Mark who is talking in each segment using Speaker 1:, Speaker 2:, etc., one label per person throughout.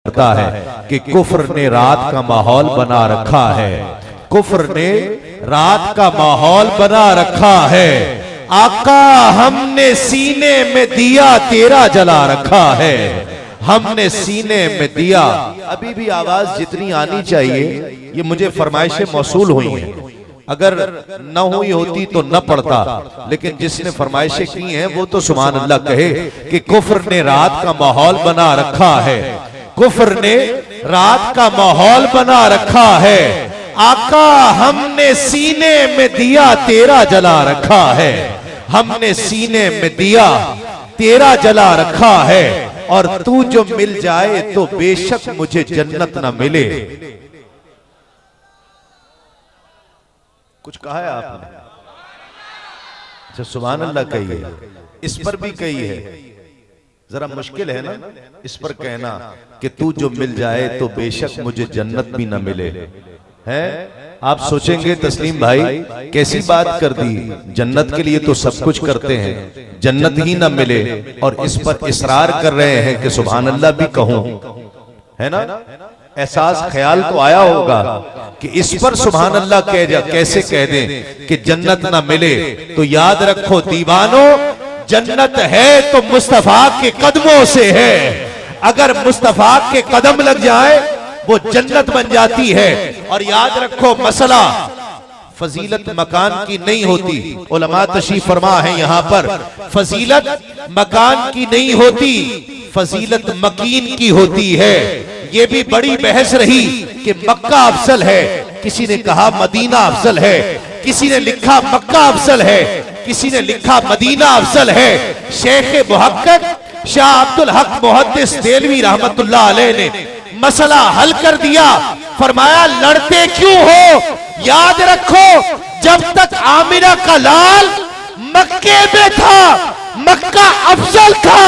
Speaker 1: करता है कि कुफ्र ने रात का माहौल बना रखा है, कुफ्र ने रात का माहौल बना रखा है। आका हमने सीने में दिया तेरा जला रखा है, हमने सीने में दिया। अभी भी आवाज जितनी आनी चाहिए, ये मुझे फरमाइशें मौसूल हुई हैं, अगर न हुई होती तो न पढ़ता, लेकिन जिसने फरमाइशें की हैं वो तो सुभान अल्लाह कहे कि कुफ्र ने रात का माहौल बना रखा है, कुफ्र ने रात का माहौल बना रखा है। आका हमने सीने में दिया तेरा जला रखा है, हमने सीने में दिया तेरा जला रखा है। और तू जो मिल जाए तो बेशक मुझे जन्नत ना मिले। कुछ कहा है आपने? अच्छा सुभान अल्लाह कही है, इस पर भी कही है, जरा मुश्किल है ना इस पर कहना कि तू जो मिल जाए तो बेशक मुझे जन्नत भी न मिले। है आप सोचेंगे तस्लीम भाई कैसी बात कर दी, जन्नत के लिए तो सब कुछ करते हैं, जन्नत ही न मिले और इस पर इसरार कर रहे हैं कि सुभान अल्लाह भी कहूं, है ना? एहसास ख्याल तो आया होगा कि इस पर सुभान अल्लाह कैसे कह दें कि जन्नत ना मिले। तो याद रखो दीवानो, जन्नत है तो मुस्तफा के कदमों से है, अगर मुस्तफा के कदम लग जाए वो जन्नत बन जाती है। और याद रखो मसला फजीलत मकान की नहीं होती, उलमा तशरीफ फरमा है यहाँ पर, फजीलत मकान की नहीं होती, फजीलत मकीन की होती है। ये भी बड़ी बहस रही कि मक्का अफजल है, किसी ने कहा मदीना अफजल है, किसी ने लिखा मक्का अफजल है, किसी ने लिखा मदीना अफजल है। शेख मुहक्किक शाह अब्दुल हक मुहद्दिस देलवी रहमतुल्लाह अलैह ने मसला हल कर दिया, फरमाया लड़ते क्यों हो? याद रखो जब तक आमिना का लाल मक्के में था मक्का अफजल था,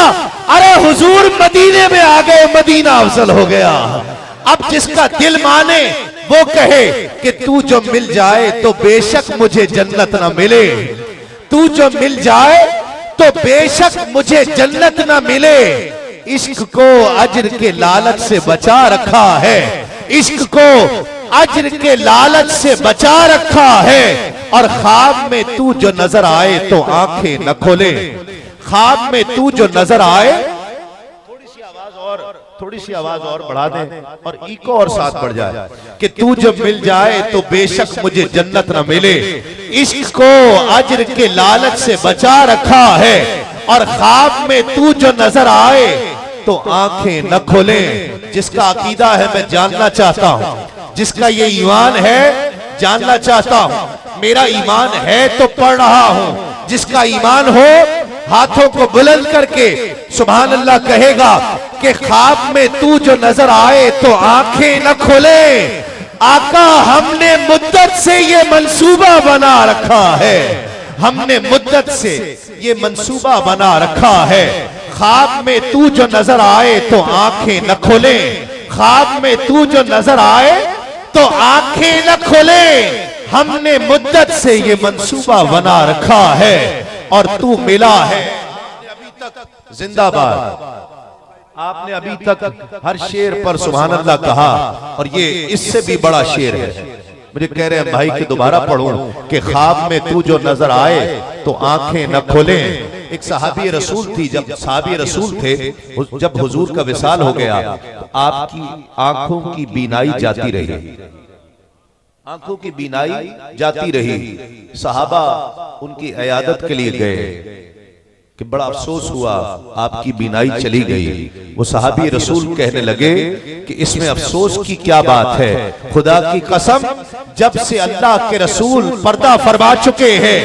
Speaker 1: अरे हुजूर मदीने में आ गए मदीना अफजल हो गया। अब जिसका दिल माने वो कहे कि तू जो मिल जाए तो बेशक मुझे जन्नत ना मिले, तू जो मिल जाए तो बेशक मुझे जन्नत ना मिले। इश्क को अज्र के लालच से बचा रखा है, इश्क को अज्र के लालच से बचा रखा है। और ख्वाब में तू जो नजर आए तो आंखें न खोले, ख्वाब में तू जो नजर आए, थोड़ी सी आवाज और बढ़ा दें और इको और साथ बढ़ जाए कि तू जो मिल जाए तो बेशक मुझे जन्नत न मिले। इश्क को अज्र के लालच से बचा रखा है और ख्वाब में तू जो नजर आए तो आंखें न खोले। जिसका अकीदा है मैं जानना चाहता हूं, जिसका ये ईमान है जानना चाहता हूं, मेरा ईमान है तो पढ़ रहा हूं। जिसका ईमान हो हाथों को बुलंद करके सुभान अल्लाह कहेगा कि ख्वाब में तू जो नजर आए तो आंखें न खोले। आका हमने मुद्दत से ये मंसूबा बना रखा है, हमने मुद्दत से ये मंसूबा बना रखा है। ख्वाब में तू जो नजर आए तो आंखें न खोले, ख्वाब में तू जो नजर आए तो आंखें न खोले। हमने मुद्दत से ये मंसूबा बना रखा है और तू मिला है अभी तक जिंदाबाद। आपने अभी तक हर शेर पर सुभान अल्लाह कहा और ये इससे भी बड़ा शेर है। मुझे कह रहे हैं भाई कि दोबारा पढ़ूं कि ख्वाब में तू जो नजर आए तो आंखें न खोले। एक सहाबी रसूल थी, जब सहाबी रसूल थे, जब हुजूर का विसाल हो गया तो आपकी आंखों की बीनाई जाती रही, आंखों की बीनाई जाती रही। सहाबा उनकी इयादत के लिए गए कि बड़ा अफसोस हुआ आपकी बीनाई चली गई। वो सहाबी रसूल कहने लगे कि इसमें अफसोस की क्या बात है, खुदा की कसम जब से अल्लाह के रसूल पर्दा फरमा चुके हैं,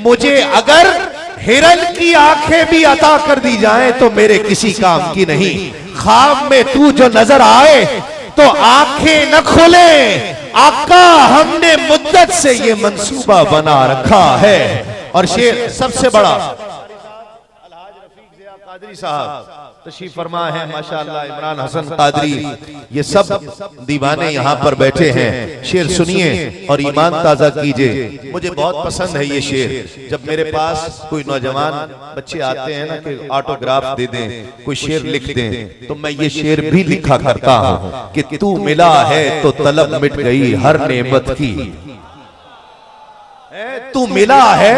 Speaker 1: मुझे अगर हिरन की आंखें भी अता कर दी जाएं तो मेरे किसी काम की नहीं। ख्वाब में तू जो नजर आए तो आंखें न खोले। आका हमने मुद्दत से ये मंसूबा बना रखा है। और शेर सबसे बड़ा कादरी साहब तशरीफ फरमा है माशाअल्लाह, इमरान हसन कादरी, ये सब दीवाने यहाँ पर बैठे हैं। शेर सुनिए और ईमान ताजा कीजिए। मुझे बहुत पसंद है ये शेर। जब मेरे पास कोई नौजवान बच्चे आते हैं ना कि ऑटोग्राफ दे दें, कोई शेर लिख दें, तो मैं ये शेर भी लिखा करता हूँ कि तू मिला है तो तलब मिट गई हर नेमत की। तू मिला है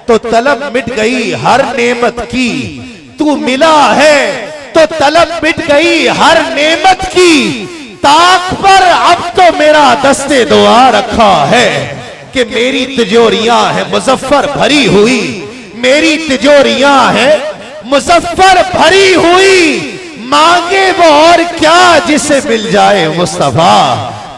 Speaker 1: तो तलब मिट गई हर नेमत की। तू मिला है तो तलब मिट गई हर नेमत की। ताक पर अब तो मेरा दस्ते दुआ रखा है कि मेरी तिजोरियां है मुजफ्फर भरी हुई। मेरी तिजोरियां है मुजफ्फर भरी हुई। मांगे वो और क्या जिसे मिल जाए मुस्तफा।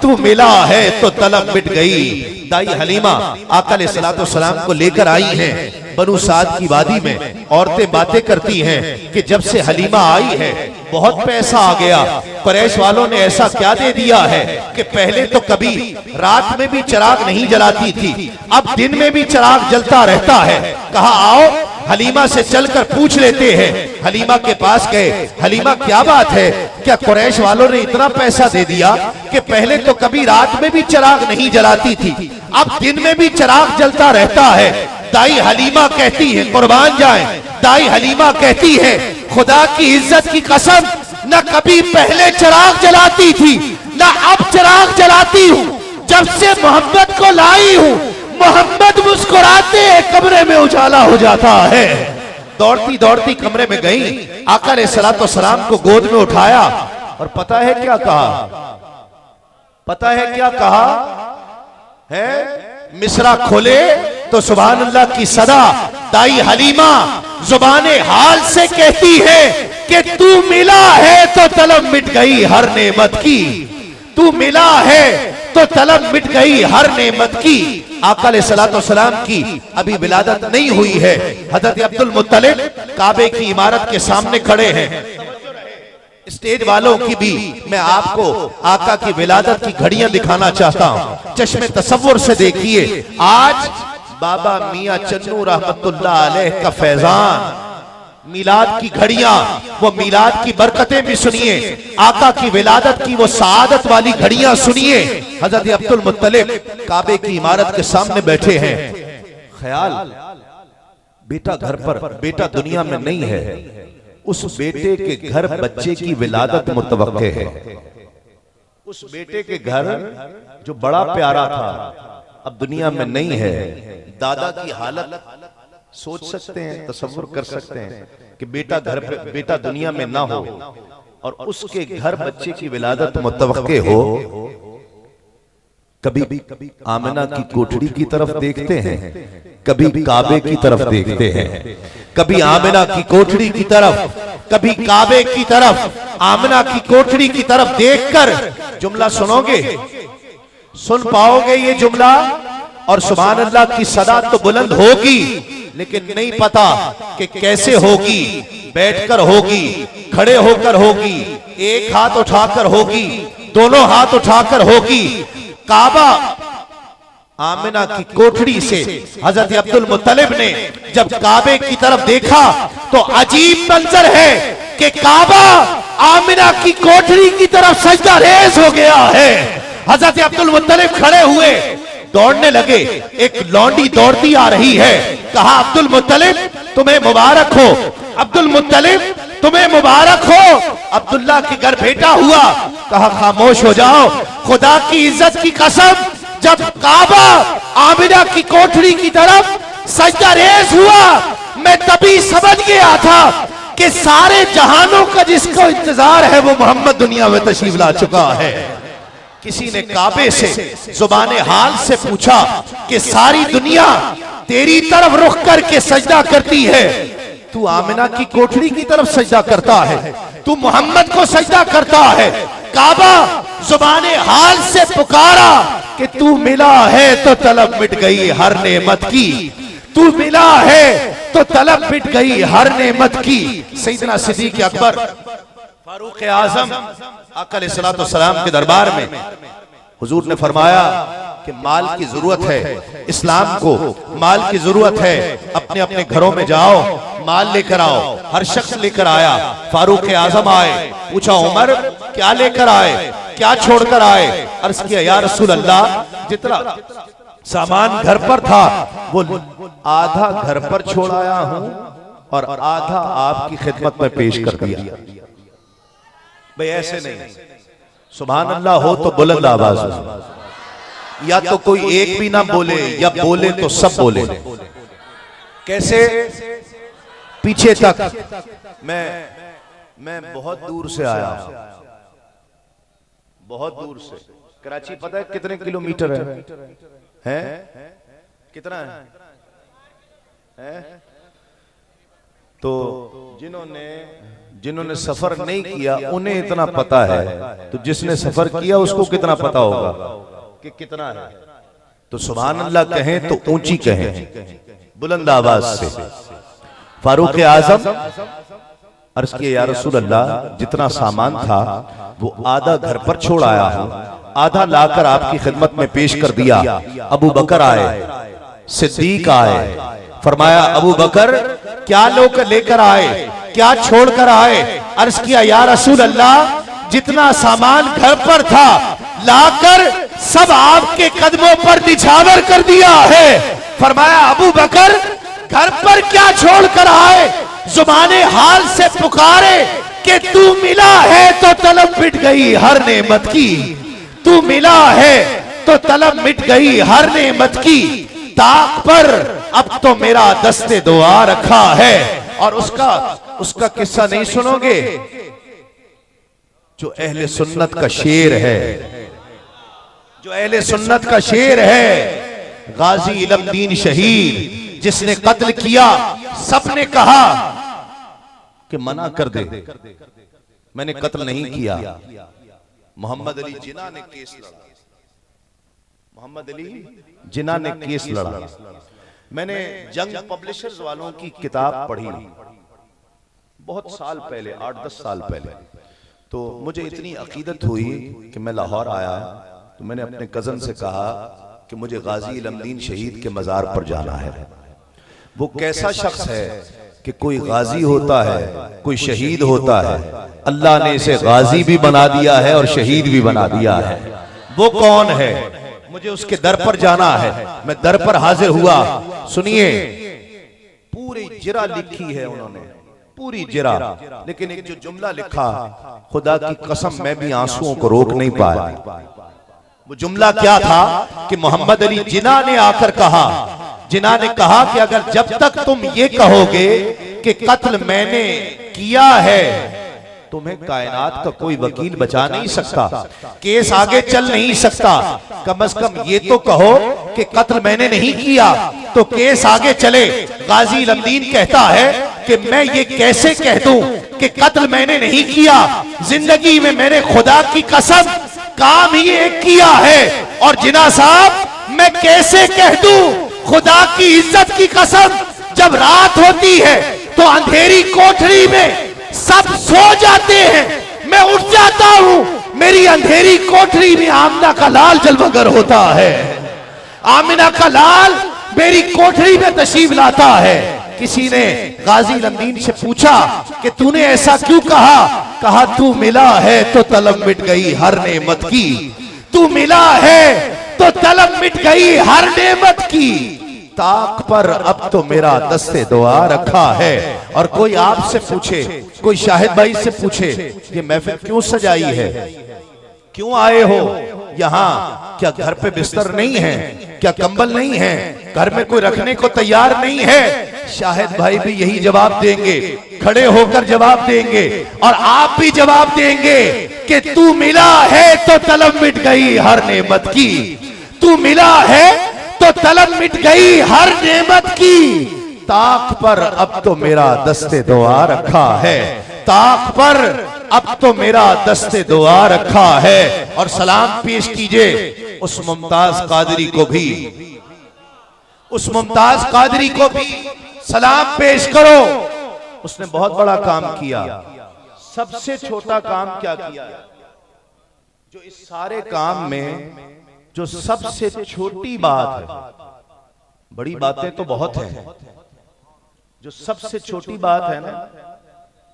Speaker 1: तू मिला है तो तलब मिट गई। दाई हलीमा आका अलैहिस्सलातु वस्सलाम को लेकर आई हैं बनु साद की वादी में। औरतें बातें करती हैं कि जब से हलीमा आई है बहुत पैसा आ गया। कुरैश वालों ने ऐसा क्या दे दिया है कि पहले तो कभी रात में भी चिराग नहीं जलाती थी, अब दिन में भी चिराग जलता रहता है। कहा आओ हलीमा से चलकर पूछ लेते हैं। हलीमा के पास गए। हलीमा क्या बात है, क्या कुरैश वालों ने इतना पैसा दे दिया कि पहले तो कभी रात में भी चिराग नहीं जलाती थी, अब दिन में भी चिराग जलता रहता है। दाई हलीमा कहती है, कुर्बान जाए, दाई हलीमा कहती है खुदा की इज्जत की कसम, न कभी पहले चिराग जलाती थी न अब चिराग जलाती हूँ। जब से मोहम्मद को लाई हूँ मोहम्मद मुस्कुराते कमरे में उजाला हो जाता है। दौड़ती दौड़ती कमरे में गई, आका अलैहिस्सलाम को गोद में उठाया और पता है क्या कहा? पता है क्या कहा है? मिसरा खोले तो सुभान अल्लाह की सदा। दाई हलीमा जुबाने हाल से कहती है कि तू मिला है तो तलब मिट गई हर नेमत की। तू मिला है तो तलब मिट गई हर नेमत की। आका अलैहिस्सलाम की अभी विलादत नहीं हुई है। हजरत अब्दुल मुत्तलिब काबे की इमारत के सामने खड़े हैं। स्टेज वालों की भी मैं आपको आका की विलादत की घड़ियां दिखाना चाहता हूं। चश्मे तसव्वुर से देखिए। आज बाबा मियां चन्नू रहमतुल्लाह अलैह का फैजान, मिलाद की घड़ियां, वो मिलाद की बरकतें भी सुनिए। आका की विलादत की वो सआदत वाली घड़ियां सुनिए। हजरत अब्दुल मुत्तलिब काबे की इमारत के सामने बैठे हैं। ख्याल बेटा घर पर, बेटा दुनिया में नहीं है, उस बेटे के घर बच्चे की विलादत मुतवक्के है। उस बेटे के घर जो बड़ा प्यारा था अब दुनिया में नहीं है। दादा की हालत सोच सकते हैं, तसव्वुर कर सकते हैं कि बेटा घर पे, बेटा दुनिया में ना हो और उसके घर बच्चे की विलादत मुतवक्के हो। कभी आमिना की कोठड़ी की तरफ देखते हैं, कभी काबे की तरफ देखते हैं। कभी आमिना की कोठड़ी की तरफ, कभी काबे की तरफ। आमिना की कोठड़ी की तरफ देखकर जुमला सुनोगे, सुन पाओगे ये जुमला, और सुभान अल्लाह की सदा तो बुलंद होगी, लेकिन नहीं पता कि कैसे होगी। बैठकर होगी, खड़े होकर होगी, एक हाथ उठाकर होगी, दोनों हाथ उठाकर होगी। काबा आमिना की कोठड़ी से हजरत अब्दुल मुत्तलिब ने जब काबे की तरफ देखा तो अजीब मंजर है कि काबा आमिना की कोठड़ी की तरफ सजदा रेज हो गया है। हजरत अब्दुल मुत्तलिब खड़े हुए, दौड़ने लगे। एक लौंडी दौड़ती आ रही है। कहा अब्दुल मुत्तलिब तुम्हें मुबारक हो, अब्दुल मुत्तलिब तुम्हें मुबारक हो, अब्दुल्ला के घर बेटा हुआ। कहा खामोश हो जाओ, खुदा की इज्जत की कसम, जब काबा आमिना की कोठड़ी की तरफ सजदा रेज हुआ मैं तभी समझ गया था कि सारे जहानों का जिसको इंतजार है वो मोहम्मद दुनिया में तशरीफ ला चुका है। किसी ने काबे से जुबाने हाल से पूछा कि सारी दुनिया तेरी तरफ रुख करके सजदा करती है, तू आमिना की कोठड़ी की तरफ सजदा करता है, तू मोहम्मद को सजदा करता है। काबा जुबाने हाल से पुकारा कि तू मिला है तो तलब मिट गई हर नेमत की, तू मिला है तो तलब मिट गई हर नेमत की। सैयदना सिद्दीक अकबर फारूक आजम आका अलैहिस्सलाम के दरबार में हुजूर ने फरमाया कि माल की जरूरत है, इस्लाम को माल की जरूरत है, अपने अपने घरों में जाओ, माल लेकर आओ। हर शख्स लेकर आया। फारूक आजम आए, पूछा उमर क्या लेकर आए, क्या छोड़कर आए? अर्ज किया या रसूल अल्लाह, जितना सामान घर पर था वो आधा घर पर छोड़ आया हूं और आधा आपकी खिदमत में पेश कर दिया। भाई ऐसे नहीं, सुभान अल्लाह हो तो बुलंद आवाज में, या तो कोई एक भी ना बोले या बोले तो सब बोले। कैसे? पीछे तक मैं बहुत दूर से आया, बहुत दूर से। कराची पता है कितने किलोमीटर है? कितना है? तो जिन्होंने सफर नहीं किया उन्हें इतना पता है, तो जिसने सफर किया उसको कितना पता होगा कि कितना है। तो सुभान अल्लाह कहें तो ऊंची कहें, बुलंद आवाज से। फारूक आजम अर्ज किया या रसूल अल्लाह, जितना सामान था वो आधा घर पर छोड़ आया हूं, आधा लाकर आपकी खिदमत में पेश कर दिया। अबू बकर आए, सिद्दीक आए, फरमाया अबू बकर क्या लोग लेकर आए, क्या छोड़कर आए? अर्ज किया या रसूल अल्लाह, जितना सामान घर पर था लाकर सब आपके कदमों पर निछावर कर दिया है। फरमाया अबू बकर घर पर क्या छोड़कर आए? जुबाने हाल से पुकारे कि तू मिला है तो तलब मिट गई हर नेमत की, तू मिला है तो तलब मिट गई हर नेमत की। ताक पर अब तो मेरा दस्ते दुआ रखा है। और उसका किस्सा नहीं सुनोगे जो अहले सुन्नत का शेर है, जो अहले सुन्नत का शेर है। गाजी इलमदीन शहीद जिसने कत्ल किया, सबने कहा कि मना कर दे, मैंने कत्ल नहीं किया। मोहम्मद अली जिन्ना ने केस लड़ा, मोहम्मद अली जिन्ना ने केस लड़ा। मैंने जंग पब्लिशर्स वालों की किताब पढ़ी बहुत साल पहले, 8-10 साल पहले। तो मुझे इतनी अकीदत हुई कि मैं लाहौर आया, तो मैंने अपने कजन से कहा कि मुझे गाजी इलमदीन शहीद के मजार पर जाना है। वो कैसा शख्स है कि कोई गाजी होता है, कोई शहीद होता है, अल्लाह ने इसे गाजी भी बना दिया है और शहीद भी बना दिया है। वो कौन है? मुझे उसके दर पर जाना है। मैं दर पर हाजिर हुआ। सुनिए, पूरी जिरा लिखी है उन्होंने, पूरी जिरा, लेकिन एक जो जुमला लिखा, खुदा की कसम मैं भी आंसुओं को रोक नहीं पाया। वो जुमला क्या था कि मोहम्मद अली जिन्ना ने आकर कहा, जिन्ना ने कहा कि अगर जब तक तुम ये कहोगे कि कत्ल मैंने किया है, तुम्हें कायनात का कोई वकील बचा नहीं सकता, केस आगे चल नहीं सकता। कम से कम ये तो कहो कि कत्ल मैंने नहीं किया तो केस आगे चले। गाजी इलमदीन कहता है कि मैं ये कैसे कह दूं कि कत्ल मैंने नहीं किया? जिंदगी में मैंने खुदा की कसम काम ही एक किया है। और जिन्ना साहब, मैं कैसे कह दूं खुदा की इज्जत की कसम, जब रात होती है तो अंधेरी कोठरी में सब सो जाते हैं, मैं उठ जाता हूं, मेरी अंधेरी कोठरी में आमिना का लाल जलवगर होता है। आमिना का लाल मेरी कोठरी में तशरीफ लाता है। किसी ने गाजी इलमदीन से पूछा कि तूने ऐसा क्यों कहा? कहा तू मिला है तो तलब मिट गई हर नेमत की, तू मिला है तो तलब मिट गई हर नेमत की। ताक पर अब तो मेरा दस्ते दुआ रखा है। और कोई आपसे पूछे, कोई शाहिद भाई से पूछे, ये महफिल क्यों सजाई है, क्यों आए हो यहाँ? क्या घर पे बिस्तर नहीं है? क्या कंबल नहीं है? घर में कोई रखने को तैयार नहीं है? शाहिद भाई भी यही जवाब देंगे, खड़े होकर जवाब देंगे, और आप भी जवाब देंगे कि तू मिला है तो तलब मिट गई हर नेमत की, तू मिला है तो तलब मिट गई हर नेमत की। ताक पर अब तो मेरा दस्ते दुआ रखा है, ताक पर अब तो मेरा दस्ते दुआ रखा है। और सलाम पेश कीजिए उस मुमताज कादरी को भी, उस मुमताज कादरी को भी सलाम पेश करो। उसने बहुत बड़ा काम किया। सबसे छोटा काम क्या किया? जो इस सारे काम में जो सबसे छोटी बात है, बड़ी बातें तो बहुत हैं, जो सबसे छोटी बात है ना,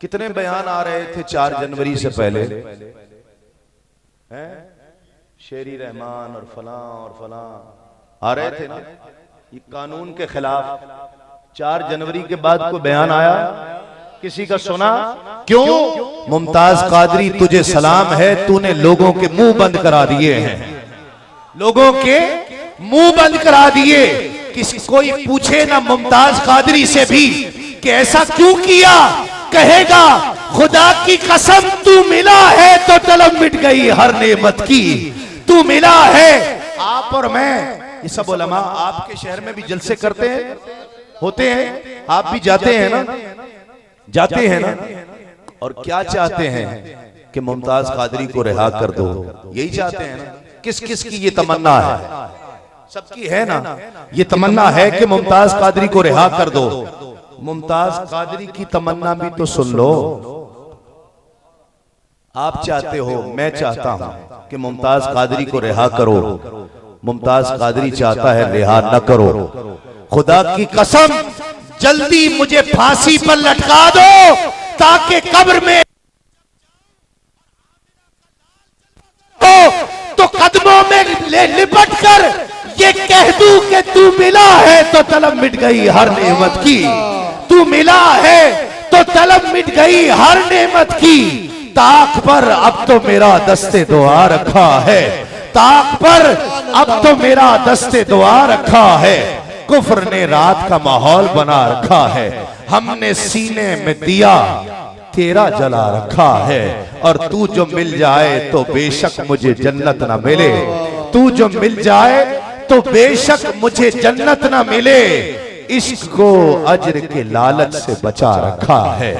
Speaker 1: कितने बयान आ रहे थे 4 जनवरी से पहले हैं, शेरी रहमान और फलां आ रहे थे ना, ये कानून के खिलाफ। 4 जनवरी के बाद कोई बयान आया, किसी का सुना? क्यों? मुमताज कादरी तुझे सलाम है, तूने लोगों के मुंह बंद करा दिए हैं, लोगों के मुंह बंद करा दिए। किसी कोई पूछे ना मुमताज कादरी से भी कि ऐसा क्यों किया, कहेगा खुदा की कसम तू मिला है तो तलब मिट गई हर नेमत की, तू मिला है। आप और मैं, ये सब उलमा आपके शहर में भी जलसे करते हैं, होते हैं, आप भी जाते हैं ना, जाते हैं ना, और क्या चाहते हैं कि मुमताज कादरी को रिहा कर दो, यही चाहते हैं ना। किस किस की ये तमन्ना है? सबकी है ना, ये तमन्ना है कि मुमताज कादरी को रिहा कर दो। मुमताज कादरी की तमन्ना भी तो सुन लो। आप चाहते हो, मैं चाहता हूं कि मुमताज कादरी को रिहा करो, मुमताज कादरी चाहता है रिहा न करो। खुदा की कसम जल्दी मुझे फांसी पर लटका दो, ताकि कब्र में तो कदमों में लिपट कर ये कह दूं कि तू मिला है तो तलब मिट गई हर नेमत की, तू मिला है तो तलब मिट गई हर नेमत की। ताक पर अब तो मेरा दस्ते दुआ रखा है, ताक पर अब तो मेरा दस्ते दुआ रखा है। कुफ्र ने रात का माहौल बना रखा है, हमने सीने में दिया तेरा जला रखा है। और तू जो मिल जाए तो बेशक मुझे जन्नत ना मिले, तू जो मिल जाए तो बेशक मुझे जन्नत ना मिले। इश्क को अज्र के लालच से बचा रखा है।